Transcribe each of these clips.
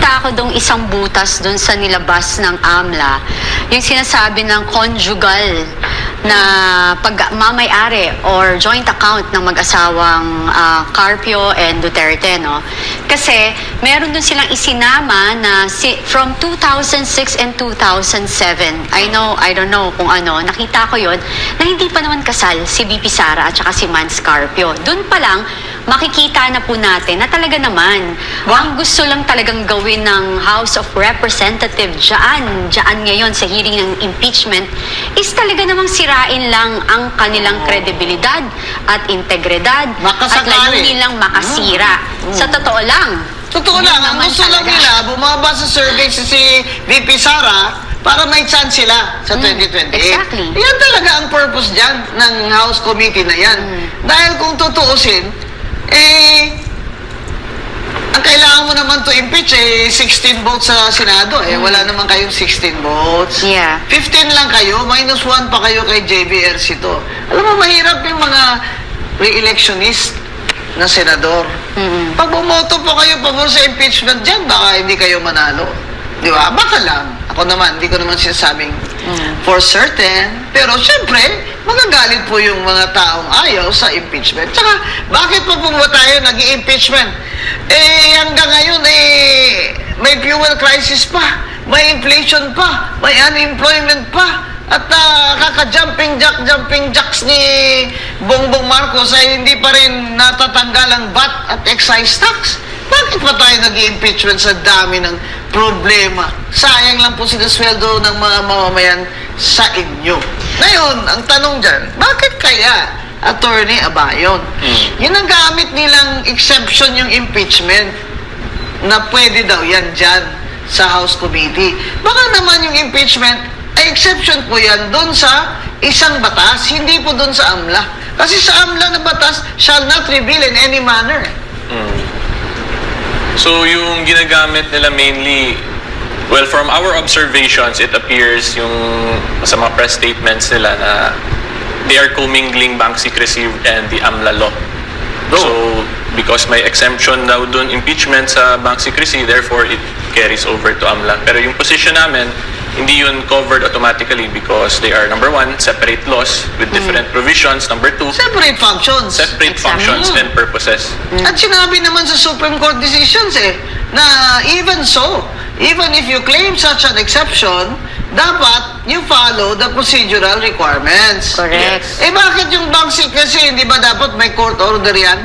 nakita ako dong isang butas dun sa nilabas ng AMLA, yung sinasabi ng conjugal na pagmamayari or joint account ng mag-asawang Carpio and Duterte, no? Kasi meron dun silang isinama na from 2006 and 2007. I don't know kung ano, nakita ko yun, na hindi pa naman kasal si VP Sara at saka si Mans Carpio. Dun pa lang, makikita na po natin na talaga naman, ang gusto lang talagang gawin ng House of Representatives dyan ngayon sa hearing ng impeachment is talaga namang sirain lang ang kanilang kredibilidad at integridad at layunin nilang makasira. Sa totoo lang. Totoo lang, ang gusto lang nila, bumaba sa survey si VP Sara para may chance sila sa 2028. Exactly. Yan talaga ang purpose dyan ng House Committee na yan. Dahil kung tutuusin, ang kailangan mo naman to impeach 16 votes sa Senado. Wala naman kayong 16 votes. Yeah. 15 lang kayo, minus 1 pa kayo kay JVRC to. Alam mo, mahirap yung mga re-electionist na senador. Pag bumoto po kayo pabor sa impeachment dyan, baka hindi kayo manalo. Di ba? Baka lang. Ako naman, hindi ko naman sinasabing for certain. Pero syempre, magagalit po yung mga taong ayaw sa impeachment. Tsaka, bakit pa po ba tayo nag-i-impeachment? Hanggang ngayon, may fuel crisis pa, may inflation pa, may unemployment pa, at kaka-jumping jacks ni Bongbong Marcos ay hindi pa rin natatanggal ang VAT at excise tax. Bakit pa tayo nag-i-impeachment sa dami ng problema? Sayang lang po sinasweldo ng mga mamamayan sa inyo. Ngayon, ang tanong dyan, bakit kaya, Attorney Abayon, yun ang gamit nilang exception yung impeachment na pwede daw yan dyan sa House Committee. Baka naman yung impeachment ay exception po yan doon sa isang batas, hindi po doon sa AMLA. Kasi sa AMLA na batas shall not reveal in any manner. So, yung ginagamit nila mainly, well, from our observations, it appears yung sa mga press statements nila na they are commingling bank secrecy and the AMLA law. So, because may exemption daw dun impeachment sa bank secrecy, therefore it carries over to AMLA. Pero yung position namin, hindi yun covered automatically because they are, number one, separate laws with different provisions. Number two, Separate functions. separate functions and purposes. At sinabi naman sa Supreme Court decisions na even so, even if you claim such an exception, dapat you follow the procedural requirements. Correct. Bakit yung bank secrecy, hindi ba dapat may court order yan?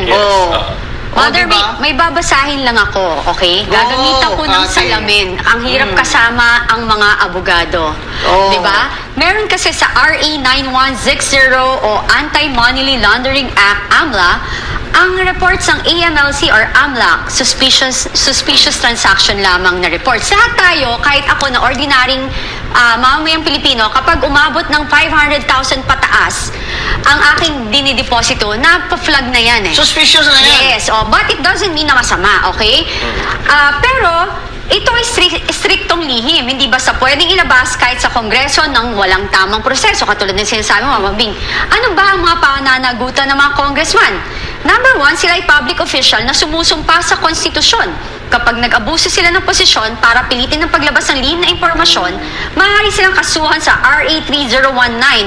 Yes. Mother, diba? may babasahin lang ako, okay? Gagamitan ko ng Ate. salamin. Ang hirap kasama ang mga abogado. Di ba? Meron kasi sa RA 9160 o Anti-Money Laundering Act, AMLA, ang reports ng AMLC or AMLAC, suspicious transaction lamang na reports. Lahat tayo, kahit ako na ordinaryong mamamayang Pilipino, kapag umabot ng 500,000 pataas, ang aking dinideposito, napa-flag na yan Suspicious na yan. Yes, but it doesn't mean na masama, okay? Pero, ito ay striktong lihim. Hindi basta pwedeng ilabas kahit sa Kongreso ng walang tamang proseso. Katulad ng sinasabi mo, Mama Bing. Ano ba ang mga pananagutan ng mga congressman? Number one, sila ay public official na sumusumpa sa konstitusyon. Kapag nag-abuso sila ng posisyon para pilitin ng paglabas ng lihim na impormasyon, maaari silang kasuhan sa RA 3019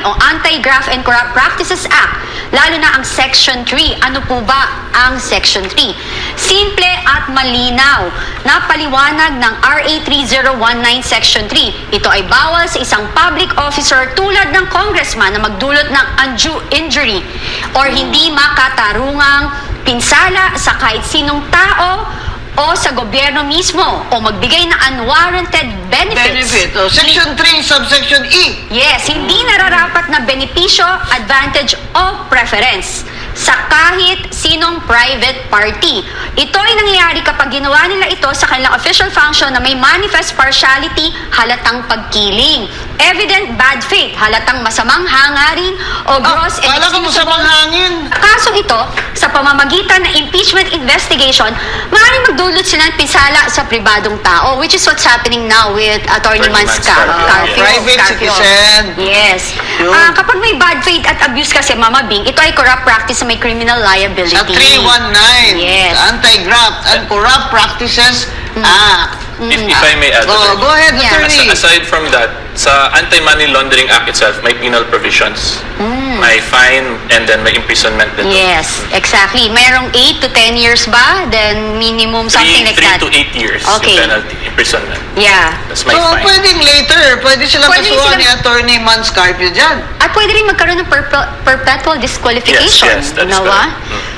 o Anti-Graft and Corrupt Practices Act, lalo na ang Section 3. Ano po ba ang Section 3? Simple at malinaw na paliwanag ng RA 3019 Section 3. Ito ay bawal sa isang public officer tulad ng congressman na magdulot ng undue injury or hindi makatarungang pinsala sa kahit sinong tao o sa gobyerno mismo o magbigay ng unwarranted benefits. Section 3, subsection E. Yes, hindi nararapat na benepisyo, advantage o preference sa kahit sinong private party. Ito ay nangyayari kapag ginawa nila ito sa kanilang official function na may manifest partiality, halatang pagkiling, evident bad faith, halatang masamang hangarin o gross and Kala ko masamang hangin. Kaso ito, sa pamamagitan ng impeachment investigation, maaaring magdulot sila ng pinsala sa pribadong tao, which is what's happening now with Attorney Mans Carpio. Private citizen. Yes. Yun. Kapag may bad faith at abuse kasi, Mama Bing, ito ay corrupt practice na may criminal liability. Sa 319, Yes. Anti-Graft and Corrupt Practices Act. If I may add, Oh, go ahead, Yeah. attorney. Aside from that, sa Anti-Money Laundering Act itself, may penal provisions. May fine and then may imprisonment din. Yes, exactly. Merong 8 to 10 years ba? Then minimum something like 3 that. to 8 years Okay. yung penalty, imprisonment. Yeah. That's my So, fine. pwedeng later, pwede silang Pwede kasuhan silang- ni Attorney Man Scarpio dyan. At pwede rin magkaroon ng perpetual disqualification. Yes, that is no, ba? correct.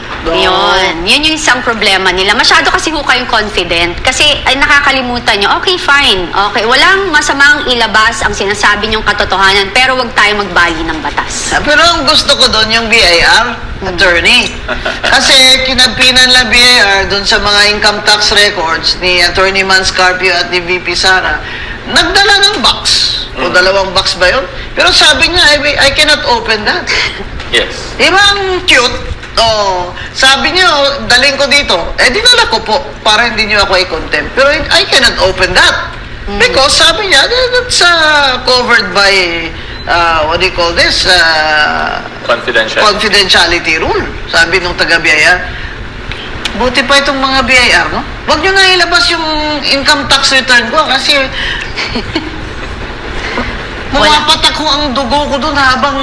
Yun yung isang problema nila. Masyado kasi ho kayong confident. Kasi ay nakakalimutan nyo, okay, fine. Okay, walang masamang ilabas ang sinasabi nyong katotohanan, pero wag tayo magbali ng batas. Pero ang gusto ko doon yung BIR, attorney. Kasi kinampinan lang BIR doon sa mga income tax records ni Attorney Man Scarpio at ni VP Sara. Nagdala ng box. O dalawang box ba yun? Pero sabi niya, I cannot open that. Yes. Di ba ang cute? Oh, sabi niyo, daling ko dito. Dinala ko po para hindi niyo ako i-contempt. Pero I cannot open that. Because sabi niya, that's covered by, what do you call this? Confidential. Confidentiality rule. Sabi nung taga-BIR. Buti pa itong mga BIR, no? Huwag niyo na ilabas yung income tax return ko kasi mapapatak ko ang dugo ko doon habang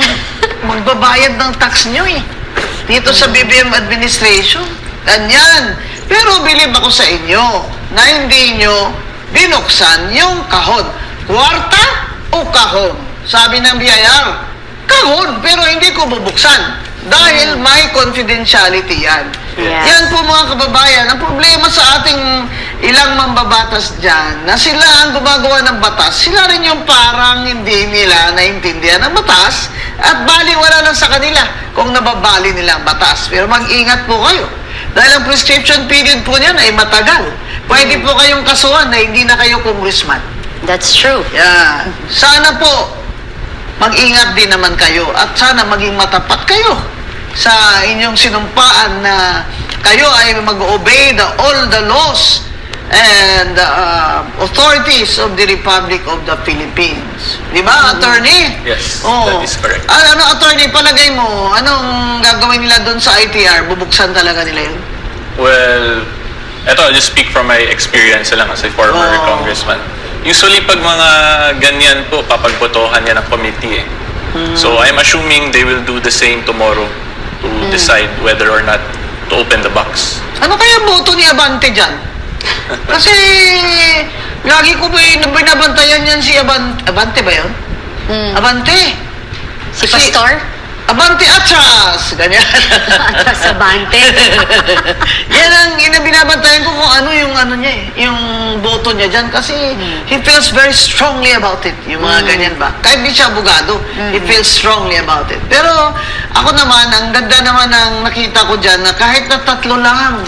magbabayad ng tax niyo eh. Dito sa BBM administration. Ganyan. Pero bilib ako sa inyo na hindi nyo binuksan yung kahon. Kwarta o kahon? Sabi ng BIR, kahon, pero hindi ko bubuksan. Dahil may confidentiality yan. Yes. Yan po mga kababayan, ang problema sa ating ilang mambabatas dyan, na sila ang gumagawa ng batas, sila rin yung parang hindi nila naintindihan ng batas at baliwala lang sa kanila kung nababali nila ang batas. Pero mag-ingat po kayo. Dahil ang prescription period po niyan ay matagal. Pwede po kayong kasuhan na hindi na kayo congressman. That's true. Yan. Sana po, mag-ingat din naman kayo at sana maging matapat kayo sa inyong sinumpaan na kayo ay mag-obey all the laws and authorities of the Republic of the Philippines. Di ba, attorney? Yes, Oh. that is correct. Ano, attorney, palagay mo, anong gagawin nila doon sa ITR? Bubuksan talaga nila yun? Well, eto, I'll just speak from my experience lang as a former Oh. congressman. Usually, pag mga ganyan po, papagbotohan yan ng committee eh. So, I'm assuming they will do the same tomorrow to decide whether or not to open the box. Ano kaya boto ni Abante dyan? Kasi lagi ko binabantayan yan si Abante ba yun? Abante. Si Pastor? Abante atras! Ganyan. Sa Bante. Yan ang binabantayan ko kung ano yung ano niya eh, yung boto niya dyan kasi he feels very strongly about it. Yung mga ganyan ba? Kahit di siya abogado, he feels strongly about it. Pero ako naman, ang ganda naman ang nakita ko dyan na kahit na tatlo lang,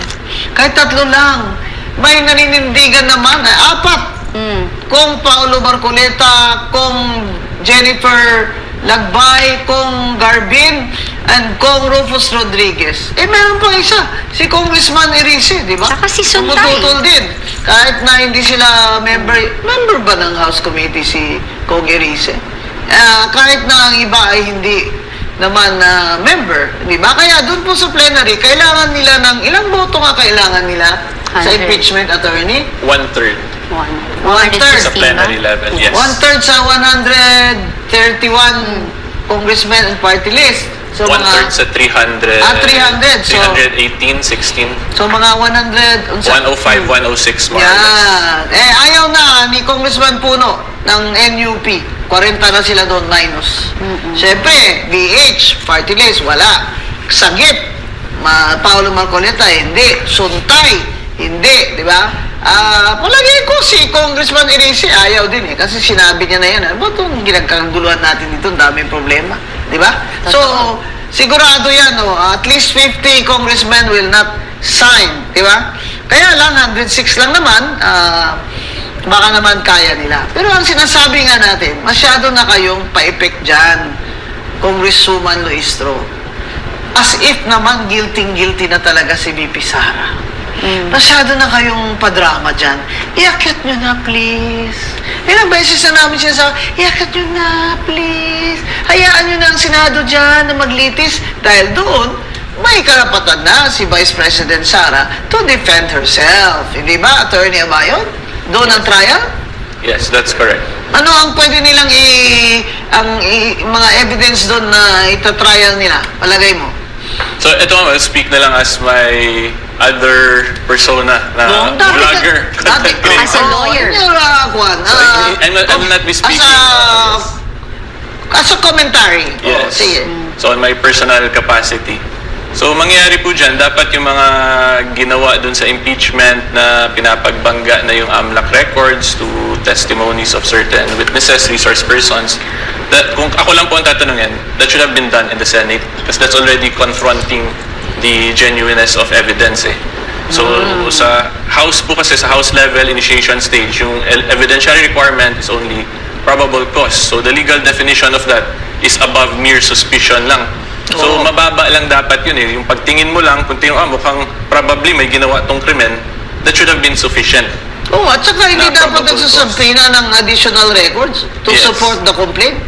may naninindigan naman, 4. Kung Paolo Marcoleta, kung Jennifer Lagbay, kung Garbin, and kung Rufus Rodriguez. Meron pang isa, si Congressman Erice, di ba? Saka si Suntay. Tumututol din. Kahit na hindi sila member ba ng House Committee si Cong Erice? Kahit na ang iba ay hindi naman member, di ba? Kaya doon po sa plenary, kailangan nila ng, ilang boto nga kailangan nila sa 100. impeachment attorney? 1/3 One-third. sa plenary level, yes. 1/3 sa 131 congressmen and party list. So 1/3 sa 300. 300. So, 318, 16, so mga 100. 105, 106 more or less. Yan. Ayaw na ni Congressman Puno ng NUP. 40 na sila doon minus. Siyempre, VH, party list, wala. Sagip, Paolo Marcoleta, hindi. Suntay, hindi. Di ba? Palagay ko si Congressman Erice ayaw din eh. Kasi sinabi niya na yan. Ano ba itong ginagkaguluhan natin dito? Ang daming problema. Di ba? So, sigurado yan. At least 50 congressmen will not sign. Di ba? Kaya lang, 106 lang naman. Baka naman kaya nila. Pero ang sinasabi nga natin, masyado na kayong pa-effect dyan, Congresswoman Luistro. As if naman guilty na talaga si VP Sara. Masyado na kayong padrama dyan. Iakyat nyo na, please. Ilang beses na namin siya sa, iakyat nyo na, please. Hayaan nyo na ang Senado dyan na maglitis. Dahil doon, may karapatan na si Vice President Sara to defend herself. Hindi ba, Attorney Abayon? Doon ang trial? Yes, that's correct. Ano ang pwede nilang mga evidence doon na itatrial nila? Palagay mo? So ito, I'll speak na lang as my other persona na vlogger. content creator. As a lawyer. I will not be speaking As a commentary. Oh, Yes. sige. So on my personal capacity. So mangyayari po dyan, dapat yung mga ginawa dun sa impeachment na pinapagbangga na yung AMLAC records to testimonies of certain witnesses, resource persons, that kung ako lang po ang tatanungin, that should have been done in the Senate because that's already confronting the genuineness of evidence eh. So sa House po kasi, sa House level initiation stage, yung evidentiary requirement is only probable cause. So the legal definition of that is above mere suspicion lang. So, mababa lang dapat yun eh. Yung pagtingin mo lang, kung tingin, mukhang probably may ginawa tong krimen, that should have been sufficient. Oh, at saka hindi Na dapat probable nagsasabtina ng additional records to Yes. support the complaint.